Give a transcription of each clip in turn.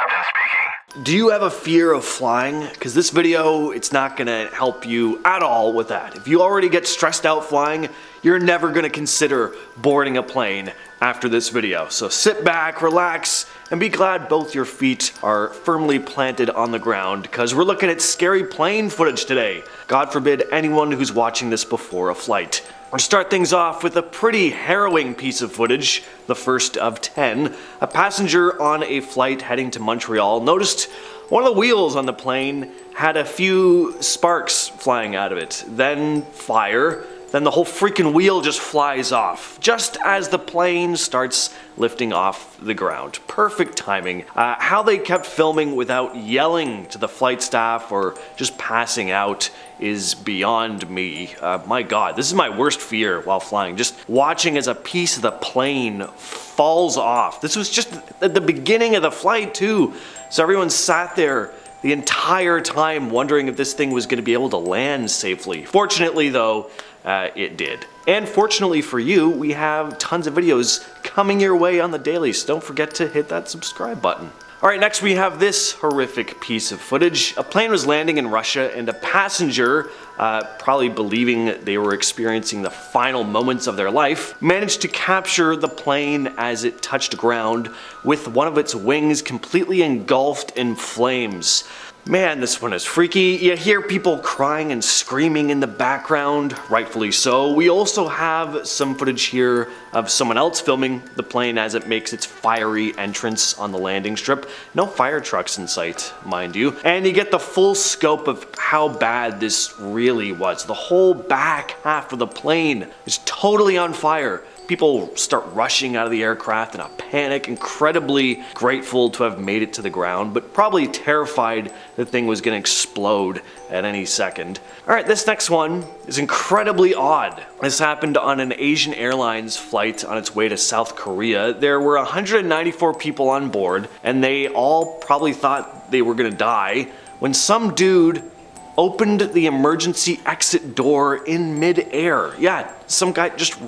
captain speaking. Do you have a fear of flying? Because this video, it's not gonna help you at all with that. If you already get stressed out flying, you're never gonna consider boarding a plane after this video. So sit back, relax, and be glad both your feet are firmly planted on the ground, because we're looking at scary plane footage today. God forbid anyone who's watching this before a flight. We'll start things off with a pretty harrowing piece of footage, the first of 10. A passenger on a flight heading to Montreal noticed one of the wheels on the plane had a few sparks flying out of it, then fire, then the whole freaking wheel just flies off, just as the plane starts lifting off the ground. Perfect timing. How they kept filming without yelling to the flight staff or just passing out is beyond me. My God, this is my worst fear while flying. Just watching as a piece of the plane falls off. This was just at the beginning of the flight too. So everyone sat there the entire time wondering if this thing was going to be able to land safely. Fortunately though, it did. And fortunately for you, we have tons of videos coming your way on the daily, so don't forget to hit that subscribe button. Alright, next we have this horrific piece of footage. A plane was landing in Russia and a passenger, probably believing they were experiencing the final moments of their life, managed to capture the plane as it touched ground with one of its wings completely engulfed in flames. Man, this one is freaky. You hear people crying and screaming in the background, rightfully so. We also have some footage here of someone else filming the plane as it makes its fiery entrance on the landing strip. No fire trucks in sight, mind you. And you get the full scope of how bad this really was. The whole back half of the plane is totally on fire. People start rushing out of the aircraft in a panic, incredibly grateful to have made it to the ground, but probably terrified the thing was going to explode at any second. Alright, this next one is incredibly odd. This happened on an Asian Airlines flight on its way to South Korea. There were 194 people on board, and they all probably thought they were going to die when some dude opened the emergency exit door in mid-air. Yeah, some guy just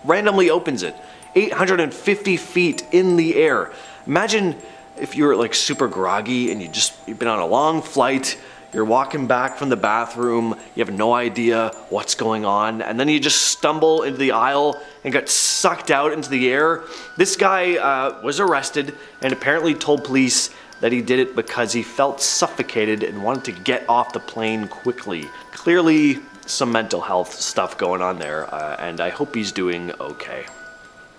randomly opens it, 850 feet in the air. Imagine if you're like super groggy and you've been on a long flight, you're walking back from the bathroom, you have no idea what's going on, and then you just stumble into the aisle and get sucked out into the air. This guy was arrested and apparently told police that he did it because he felt suffocated and wanted to get off the plane quickly. Clearly some mental health stuff going on there, and I hope he's doing okay.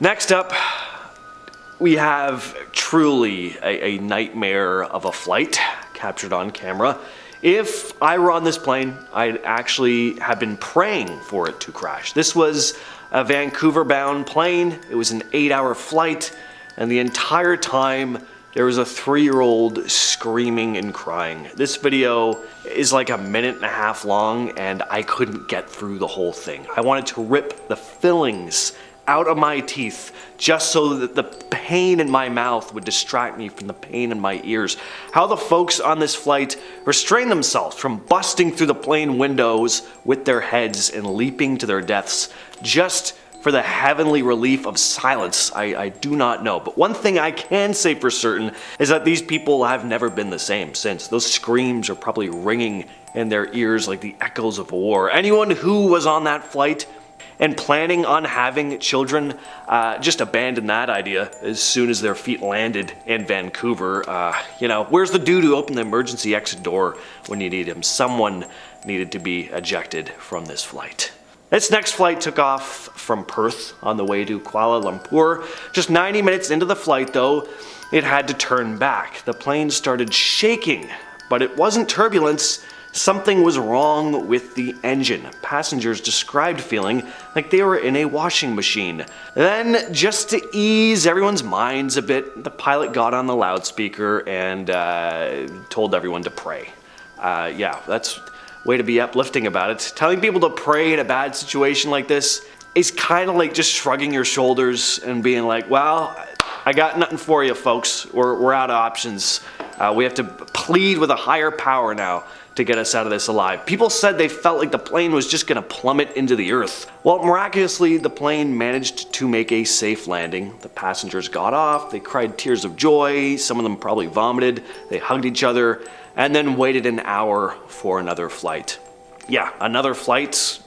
Next up, we have truly a nightmare of a flight captured on camera. If I were on this plane, I'd actually have been praying for it to crash. This was a Vancouver-bound plane. It was an 8-hour flight, and the entire time there was a 3-year-old screaming and crying. This video is like a minute and a half long, and I couldn't get through the whole thing. I wanted to rip the fillings out of my teeth just so that the pain in my mouth would distract me from the pain in my ears. How the folks on this flight restrained themselves from busting through the plane windows with their heads and leaping to their deaths just for the heavenly relief of silence, I do not know. But one thing I can say for certain is that these people have never been the same since. Those screams are probably ringing in their ears like the echoes of war. Anyone who was on that flight and planning on having children, just abandon that idea as soon as their feet landed in Vancouver. Where's the dude who opened the emergency exit door when you need him? Someone needed to be ejected from this flight. This next flight took off from Perth on the way to Kuala Lumpur. Just 90 minutes into the flight though, it had to turn back. The plane started shaking, but it wasn't turbulence. Something was wrong with the engine. Passengers described feeling like they were in a washing machine. Then, just to ease everyone's minds a bit, the pilot got on the loudspeaker and told everyone to pray. That's way to be uplifting about it. Telling people to pray in a bad situation like this is kind of like just shrugging your shoulders and being like, well, I got nothing for you folks. We're out of options. We have to plead with a higher power now to get us out of this alive. People said they felt like the plane was just gonna plummet into the earth. Well, miraculously, the plane managed to make a safe landing. The passengers got off, they cried tears of joy, some of them probably vomited, they hugged each other, and then waited an hour for another flight. Yeah, another flight?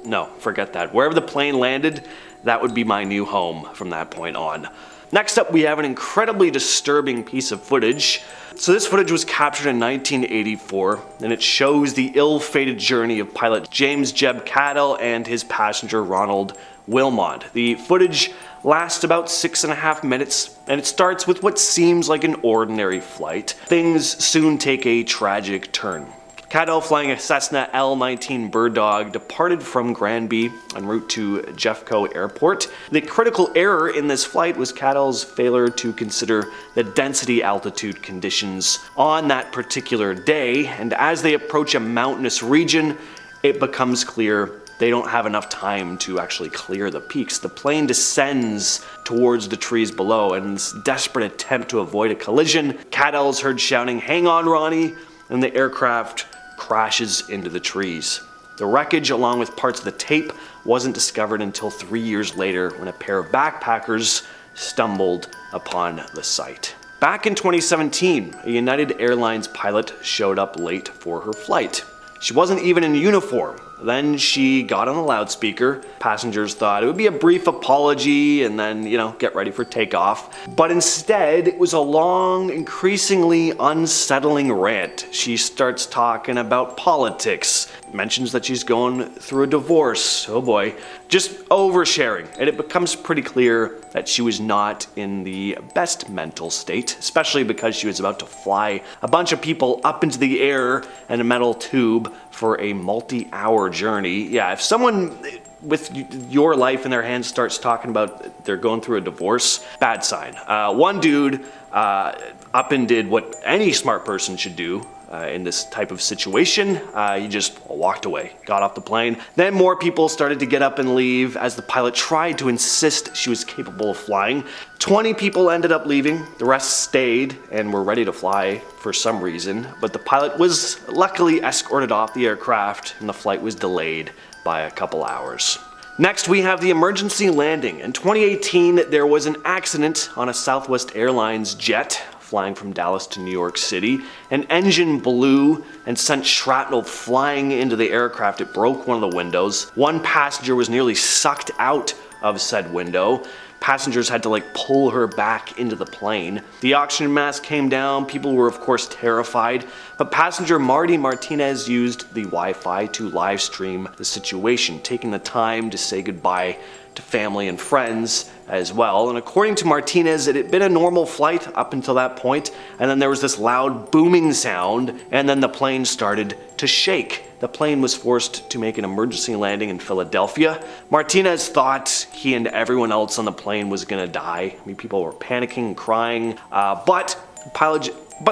No, forget that. Wherever the plane landed, that would be my new home from that point on. Next up, we have an incredibly disturbing piece of footage. So this footage was captured in 1984, and it shows the ill-fated journey of pilot James Jeb Cadell and his passenger Ronald Wilmot. The footage lasts about 6.5 minutes, and it starts with what seems like an ordinary flight. Things soon take a tragic turn. Cadell, flying a Cessna L-19 Bird Dog, departed from Granby en route to Jeffco Airport. The critical error in this flight was Cadell's failure to consider the density altitude conditions on that particular day, and as they approach a mountainous region, it becomes clear they don't have enough time to actually clear the peaks. The plane descends towards the trees below, and in this desperate attempt to avoid a collision, Cadell is heard shouting, "Hang on, Ronnie," and the aircraft crashes into the trees. The wreckage, along with parts of the tape, wasn't discovered until 3 years later when a pair of backpackers stumbled upon the site. Back in 2017, a United Airlines pilot showed up late for her flight. She wasn't even in uniform. Then she got on the loudspeaker. Passengers thought it would be a brief apology and then, get ready for takeoff. But instead, it was a long, increasingly unsettling rant. She starts talking about politics, mentions that she's going through a divorce. Oh boy. Just oversharing. And it becomes pretty clear that she was not in the best mental state, especially because she was about to fly a bunch of people up into the air in a metal tube for a multi-hour journey. Yeah, if someone with your life in their hands starts talking about they're going through a divorce, bad sign. One dude up and did what any smart person should do in this type of situation. He just walked away, got off the plane. Then more people started to get up and leave as the pilot tried to insist she was capable of flying. 20 people ended up leaving, the rest stayed and were ready to fly for some reason, but the pilot was luckily escorted off the aircraft and the flight was delayed by a couple hours. Next, we have the emergency landing. In 2018, there was an accident on a Southwest Airlines jet flying from Dallas to New York City. An engine blew and sent shrapnel flying into the aircraft. It broke one of the windows. One passenger was nearly sucked out of said window. Passengers had to pull her back into the plane. The oxygen mask came down. People were of course terrified, but passenger Marty Martinez used the Wi-Fi to live stream the situation, taking the time to say goodbye to family and friends as well. And according to Martinez, it had been a normal flight up until that point, and then there was this loud booming sound, and then the plane started to shake. The plane was forced to make an emergency landing in Philadelphia. Martinez thought he and everyone else on the plane was gonna die. I mean, people were panicking and crying, but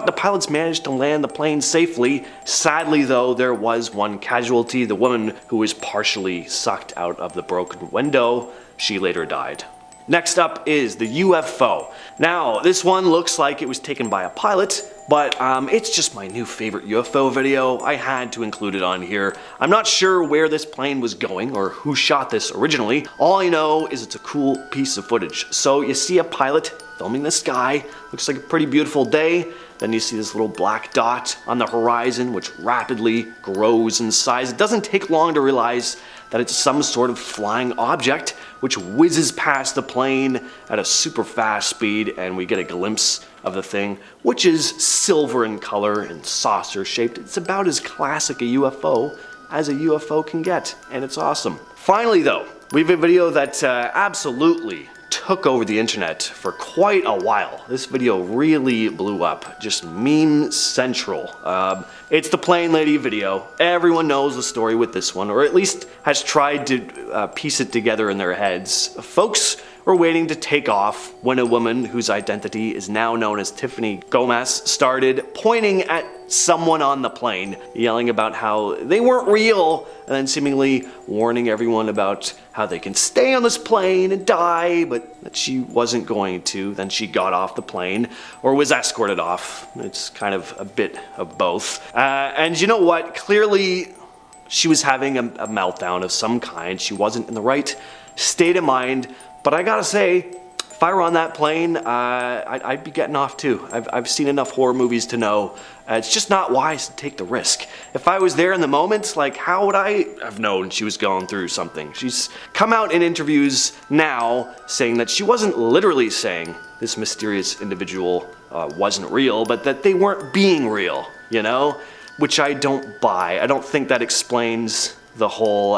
the pilots managed to land the plane safely. Sadly though, there was one casualty, the woman who was partially sucked out of the broken window. She later died. Next up is the UFO. Now, this one looks like it was taken by a pilot, but it's just my new favorite UFO video. I had to include it on here. I'm not sure where this plane was going or who shot this originally. All I know is it's a cool piece of footage. So you see a pilot filming the sky, looks like a pretty beautiful day. Then you see this little black dot on the horizon, which rapidly grows in size. It doesn't take long to realize that it's some sort of flying object, which whizzes past the plane at a super fast speed, and we get a glimpse of the thing, which is silver in color and saucer shaped. It's about as classic a UFO as a UFO can get, and it's awesome. Finally though, we have a video that absolutely took over the internet for quite a while. This video really blew up, just meme central. It's the Plane Lady video. Everyone knows the story with this one, or at least has tried to piece it together in their heads. Folks were waiting to take off when a woman whose identity is now known as Tiffany Gomez started pointing at someone on the plane, yelling about how they weren't real, and then seemingly warning everyone about how they can stay on this plane and die, but that she wasn't going to. Then she got off the plane, or was escorted off. It's kind of a bit of both. And you know what? Clearly, she was having a meltdown of some kind. She wasn't in the right state of mind, but I gotta say, if I were on that plane, I'd be getting off too. I've seen enough horror movies to know it's just not wise to take the risk. If I was there in the moment, like, how would I have known she was going through something? She's come out in interviews now saying that she wasn't literally saying this mysterious individual wasn't real, but that they weren't being real, you know? Which I don't buy. I don't think that explains the whole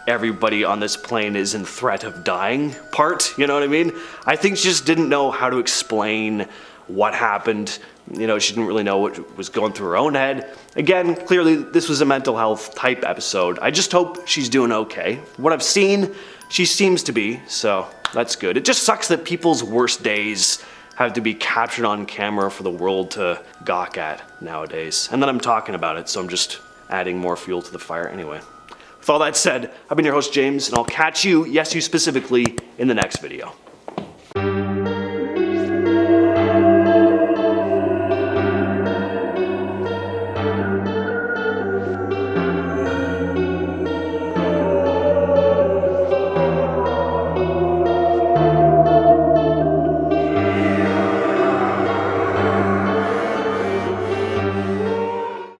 everybody on this plane is in threat of dying part, you know what I mean? I think she just didn't know how to explain what happened. You know, she didn't really know what was going through her own head. Again, clearly this was a mental health type episode. I just hope she's doing okay. What I've seen, she seems to be, so that's good. It just sucks that people's worst days have to be captured on camera for the world to gawk at nowadays. And then I'm talking about it, so I'm just adding more fuel to the fire anyway. With all that said, I've been your host, James, and I'll catch you, yes you specifically, in the next video.